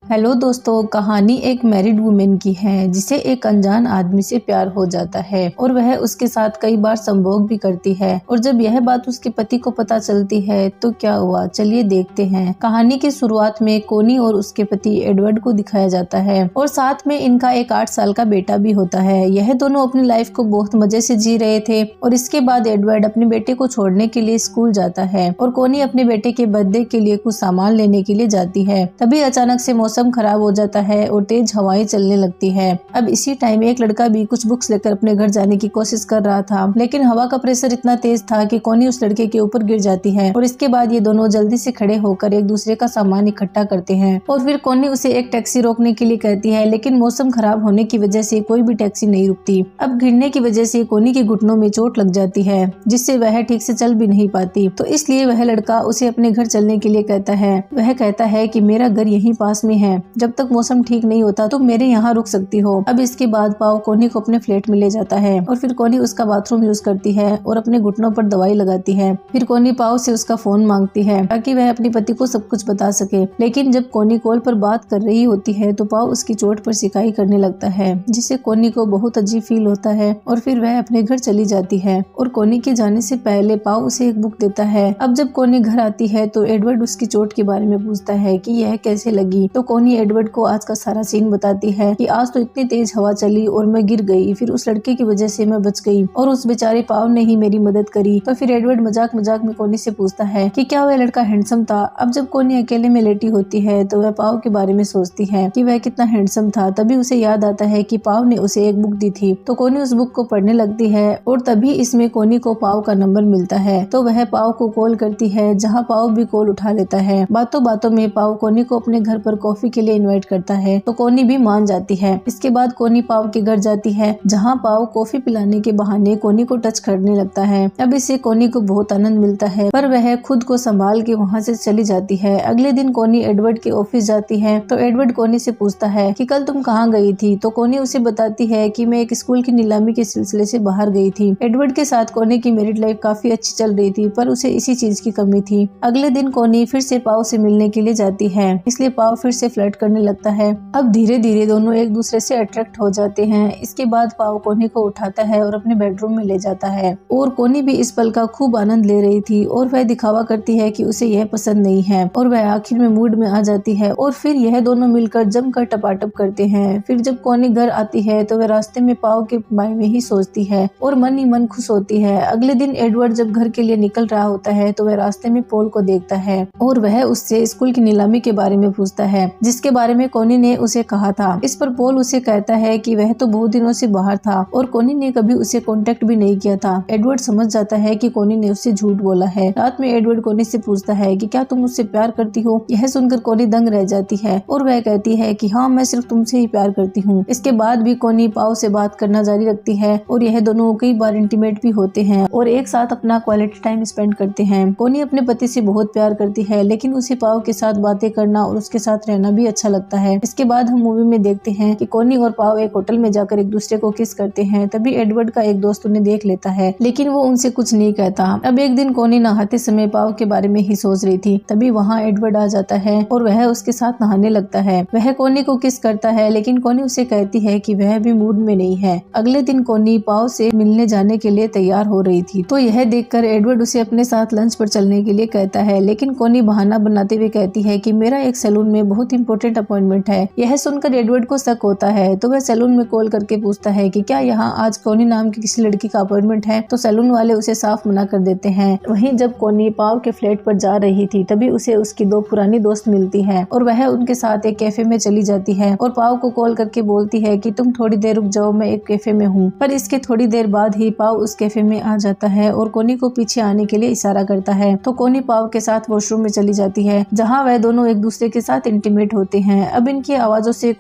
Hello दोस्तों, कहानी एक मैरिड वुमेन की है जिसे एक अनजान आदमी से प्यार हो जाता है और वह उसके साथ कई बार संभोग भी करती है। और जब यह बात उसके पति को पता चलती है तो क्या हुआ, चलिए देखते हैं। कहानी की शुरुआत में कोनी और उसके पति एडवर्ड को दिखाया जाता है और साथ में इनका एक 8 साल का बेटा भी होता है। यह दोनों अपनी लाइफ को बहुत मजे से जी रहे थे और इसके बाद एडवर्ड अपने बेटे को छोड़ने के लिए स्कूल जाता है और कोनी अपने बेटे के बर्थडे के लिए कुछ सामान लेने के लिए जाती है। तभी अचानक से मौसम खराब हो जाता है और तेज हवाएं चलने लगती है। अब इसी टाइम एक लड़का भी कुछ बुक्स लेकर अपने घर जाने की कोशिश कर रहा था, लेकिन हवा का प्रेशर इतना तेज था कि कोनी उस लड़के के ऊपर गिर जाती है और इसके बाद ये दोनों जल्दी से खड़े होकर एक दूसरे का सामान इकट्ठा करते हैं और फिर कोनी उसे एक टैक्सी रोकने के लिए कहती है, लेकिन मौसम खराब होने की वजह से कोई भी टैक्सी नहीं रुकती। अब गिरने की वजह से कोनी के घुटनों में चोट लग जाती है जिससे वह ठीक से चल भी नहीं पाती, तो इसलिए वह लड़का उसे अपने घर चलने के लिए कहता है। वह कहता है कि मेरा घर यहीं पास में है, जब तक मौसम ठीक नहीं होता तो मेरे यहाँ रुक सकती हो। अब इसके बाद पाओ कोनी को अपने फ्लैट में ले जाता है और फिर कोनी उसका बाथरूम यूज करती है और अपने घुटनों पर दवाई लगाती है। फिर कोनी पाओ से उसका फोन मांगती है ताकि वह अपने पति को सब कुछ बता सके, लेकिन जब कोनी कॉल पर बात कर रही होती है तो पाओ उसकी चोट पर सिकाई करने लगता है जिससे कोनी को बहुत अजीब फील होता है और फिर वह अपने घर चली जाती है और कोनी के जाने से पहले पाओ उसे एक बुक देता है। अब जब कोनी घर आती है तो एडवर्ड उसकी चोट के बारे में पूछता है कि यह कैसे लगी, तो कोनी एडवर्ड को आज का सारा सीन बताती है कि आज तो इतनी तेज हवा चली और मैं गिर गई, फिर उस लड़के की वजह से मैं बच गई और उस बेचारे पाव ने ही मेरी मदद करी। तो फिर एडवर्ड मजाक मजाक में कोनी से पूछता है कि क्या वह लड़का हैंडसम था। अब जब कोनी अकेले में लेटी होती है तो वह पाव के बारे में सोचती है कि वह कितना हैंडसम था। तभी उसे याद आता है कि पाव ने उसे एक बुक दी थी, तो कोनी उस बुक को पढ़ने लगती है और तभी इसमें कोनी को पाव का नंबर मिलता है। तो वह पाव को कॉल करती है, जहाँ पाव भी कॉल उठा लेता है। बातों बातों में पाव कोनी को अपने घर पर कॉफी के लिए इनवाइट करता है तो कोनी भी मान जाती है। इसके बाद कोनी पाव के घर जाती है, जहाँ पाव कॉफी पिलाने के बहाने कोनी को टच करने लगता है। अब इससे कोनी को बहुत आनंद मिलता है, पर वह खुद को संभाल के वहाँ से चली जाती है। अगले दिन कोनी एडवर्ड के ऑफिस जाती है तो एडवर्ड कोनी से पूछता है कि कल तुम कहाँ गई थी, तो कोनी उसे बताती है कि मैं एक स्कूल की नीलामी के सिलसिले से बाहर गई थी। एडवर्ड के साथ कोनी की मैरिड लाइफ काफी अच्छी चल रही थी, पर उसे इसी चीज की कमी थी। अगले दिन कोनी फिर से पाव से मिलने के लिए जाती है, इसलिए पाव फिर से फ्लर्ट करने लगता है। अब धीरे धीरे दोनों एक दूसरे से अट्रैक्ट हो जाते हैं। इसके बाद पाव कोनी को उठाता है और अपने बेडरूम में ले जाता है और कोनी भी इस पल का खूब आनंद ले रही थी और वह दिखावा करती है कि उसे यह पसंद नहीं है और वह आखिर में मूड में आ जाती है और फिर यह दोनों मिलकर जमकर टपाटप करते हैं। फिर जब कोनी घर आती है तो वह रास्ते में पाव के बारे में ही सोचती है और मन ही मन खुश होती है। अगले दिन एडवर्ड जब घर के लिए निकल रहा होता है तो वह रास्ते में पॉल को देखता है और वह उससे स्कूल की नीलामी के बारे में पूछता है जिसके बारे में कोनी ने उसे कहा था। इस पर पॉल उसे कहता है कि वह तो बहुत दिनों से बाहर था और कोनी ने कभी उसे कांटेक्ट भी नहीं किया था। एडवर्ड समझ जाता है कि कोनी ने उससे झूठ बोला है। रात में एडवर्ड कोनी से पूछता है कि क्या तुम मुझसे प्यार करती हो। यह सुनकर कोनी दंग रह जाती है और वह कहती है कि हाँ, मैं सिर्फ तुमसे ही प्यार करती हूँ। इसके बाद भी कोनी पाव से बात करना जारी रखती है और यह दोनों कई बार इंटीमेट भी होते हैं और एक साथ अपना क्वालिटी टाइम स्पेंड करते हैं। कोनी अपने पति से बहुत प्यार करती है, लेकिन उसे पाव के साथ बातें करना और उसके साथ रहना भी अच्छा लगता है। इसके बाद हम मूवी में देखते हैं कि कोनी और पाव एक होटल में जाकर एक दूसरे को किस करते हैं। तभी एडवर्ड का एक दोस्त उन्हें देख लेता है, लेकिन वो उनसे कुछ नहीं कहता। अब एक दिन कोनी नहाते समय पाव के बारे में ही सोच रही थी, तभी वहाँ एडवर्ड आ जाता है और वह उसके साथ नहाने लगता है। वह कोनी को किस करता है, लेकिन कोनी उसे कहती है कि वह भी मूड में नहीं है। अगले दिन कोनी पाव से मिलने जाने के लिए तैयार हो रही थी, तो यह देखकर एडवर्ड उसे अपने साथ लंच पर चलने के लिए कहता है, लेकिन कोनी बहाना बनाते हुए कहती है कि मेरा एक सैलून में बहुत इंपॉर्टेंट अपॉइंटमेंट है। यह सुनकर एडवर्ड को शक होता है, तो वह सैलून में कॉल करके पूछता है कि क्या यहाँ आज कोनी नाम की किसी लड़की का अपॉइंटमेंट है, तो सैलून वाले उसे साफ मना कर देते हैं। वहीं जब कोनी पाव के फ्लैट पर जा रही थी तभी उसे उसकी 2 पुरानी दोस्त मिलती है और वह उनके साथ एक कैफे में चली जाती है और पाव को कॉल करके बोलती है कि तुम थोड़ी देर रुक जाओ, मैं एक कैफे में हूँ। पर इसके थोड़ी देर बाद ही पाव उस कैफे में आ जाता है और कोनी को पीछे आने के लिए इशारा करता है, तो कोनी पाव के साथ वॉशरूम में चली जाती है, जहाँ वह दोनों एक दूसरे के साथ इंटीमेट होते हैं। अब इनकी आवाजों से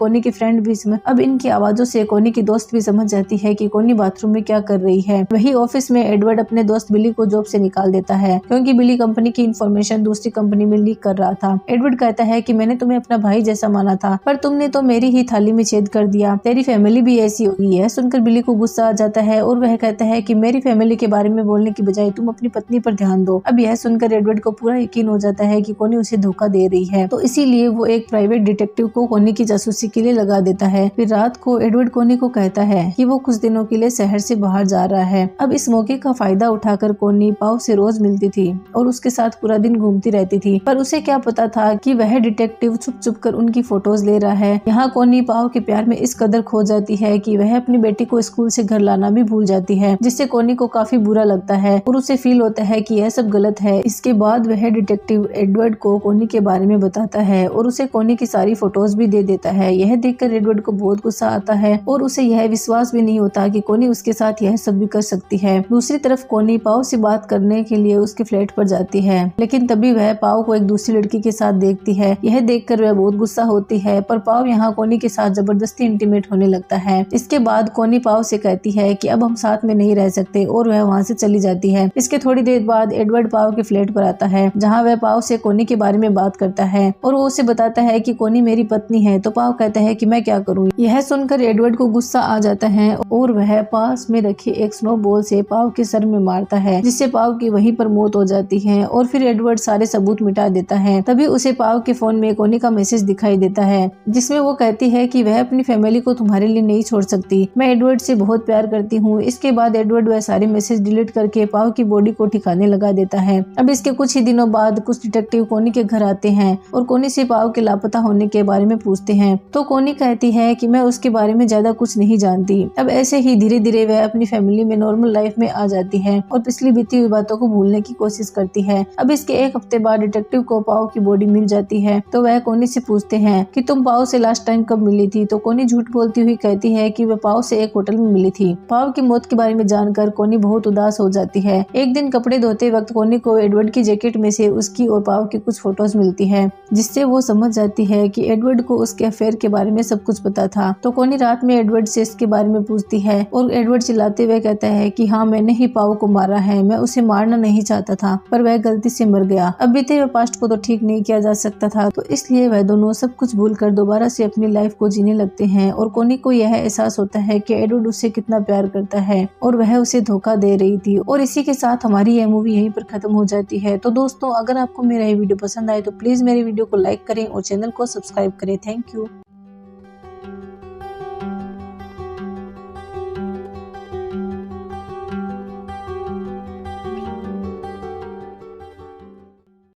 कोनी की दोस्त भी समझ जाती है कि कोनी बाथरूम में क्या कर रही है। वही ऑफिस में एडवर्ड अपने दोस्त बिली को जॉब से निकाल देता है क्योंकि बिली कंपनी की इंफॉर्मेशन दूसरी कंपनी में लीक कर रहा था। एडवर्ड कहता है कि मैंने तुम्हें अपना भाई जैसा माना था, पर तुमने तो मेरी ही थाली में छेद कर दिया। तेरी फैमिली भी ऐसी होगी। है सुनकर बिली को गुस्सा आ जाता है और वह कहता है कि मेरी फैमिली के बारे में बोलने की बजाय तुम अपनी पत्नी पर ध्यान दो। अब यह सुनकर एडवर्ड को पूरा यकीन हो जाता है कि कोनी उसे धोखा दे रही है, तो इसीलिए वो एक प्राइवेट डिटेक्टिव को कोनी की जासूसी के लिए लगा देता है। फिर रात को एडवर्ड कोनी को कहता है कि वो कुछ दिनों के लिए शहर से बाहर जा रहा है। अब इस मौके का फायदा उठाकर कोनी पाव से रोज मिलती थी और उसके साथ पूरा दिन घूमती रहती थी, पर उसे क्या पता था कि वह डिटेक्टिव छुप छुप कर उनकी फोटोज ले रहा है। यहाँ कोनी पाव के प्यार में इस कदर खो जाती है कि वह अपनी बेटी को स्कूल से घर लाना भी भूल जाती है, जिससे कोनी को काफी बुरा लगता है और उसे फील होता है कि यह सब गलत है। इसके बाद वह डिटेक्टिव एडवर्ड को कोनी के बारे में बताता है और उसे कोनी की सारी फोटोज भी दे देता है। यह देखकर एडवर्ड को बहुत गुस्सा आता है और उसे यह विश्वास भी नहीं होता कि कोनी उसके साथ यह सब भी कर सकती है। दूसरी तरफ कोनी पाव से बात करने के लिए उसके फ्लैट पर जाती है, लेकिन तभी वह पाव को एक दूसरी लड़की के साथ देखती है। यह देखकर वह बहुत गुस्सा होती है, पर पाव यहाँ कोनी के साथ जबरदस्ती इंटीमेट होने लगता है। इसके बाद कोनी पाव से कहती है कि अब हम साथ में नहीं रह सकते और वह वहाँ से चली जाती है। इसके थोड़ी देर बाद एडवर्ड पाव के फ्लैट पर आता है, जहाँ वह पाव से कोनी के बारे में बात करता है और वो उसे बताता है कि कोनी मेरी पत्नी है। तो पाव कहता है कि मैं क्या करूँ। यह सुनकर एडवर्ड को गुस्सा आ जाता है और वह पास में रखी एक स्नो बॉल से पाव के सर में मारता है, जिससे पाव की वहीं पर मौत हो जाती है और फिर एडवर्ड सारे सबूत मिटा देता है। तभी उसे पाव के फोन में कोनी का मैसेज दिखाई देता है, जिसमें वो कहती है कि वह अपनी फैमिली को तुम्हारे लिए नहीं छोड़ सकती, मैं एडवर्ड से बहुत प्यार करती हूँ। इसके बाद एडवर्ड वह सारे मैसेज डिलीट करके पाव की बॉडी को ठिकाने लगा देता है। अब इसके कुछ ही दिनों बाद कुछ डिटेक्टिव कोनी के घर आते हैं और कोनी से पाव के लापता होने के बारे में पूछते हैं। तो कोनी कहती है कि मैं उसके बारे में ज्यादा कुछ नहीं जानती। अब ऐसे ही धीरे धीरे वह अपनी फैमिली में नॉर्मल लाइफ में आ जाती है और पिछली बीती हुई बातों को भूलने की कोशिश करती है। अब इसके एक हफ्ते बाद डिटेक्टिव को पाव की बॉडी मिल जाती है, तो वह कोनी से पूछते हैं कि तुम पाव से लास्ट टाइम कब मिली थी। तो कोनी झूठ बोलती हुई कहती है कि वह पाव से एक होटल में मिली थी। पाव की मौत के बारे में जानकर कोनी बहुत उदास हो जाती है। एक दिन कपड़े धोते वक्त कोनी को एडवर्ड की जैकेट में से उसकी और पाव की कुछ फोटोज मिलती है, जिससे वो समझ जाती है कि एडवर्ड को उसके अफेयर के बारे में सब कुछ पता था। तो कोनी रात में एडवर्ड से इसके बारे में पूछती है और एडवर्ड चिल्लाते हुए कहता है कि हाँ मैंने ही पाव को मारा है, मैं उसे मारना नहीं चाहता था पर वह गलती से मर गया। अब बीते हुए पास्ट को तो ठीक नहीं किया जा सकता था, तो इसलिए वह दोनों सब कुछ भूलकर दोबारा से अपनी लाइफ को जीने लगते हैं और कोनी को यह एहसास होता है कि एडवर्ड उससे कितना प्यार करता है और वह उसे धोखा दे रही थी। और इसी के साथ हमारी यह मूवी यहीं पर खत्म हो जाती है। तो दोस्तों अगर आपको मेरा ये वीडियो पसंद आए तो प्लीज मेरे वीडियो को लाइक करें और चैनल को सब्सक्राइब करें। Thank you.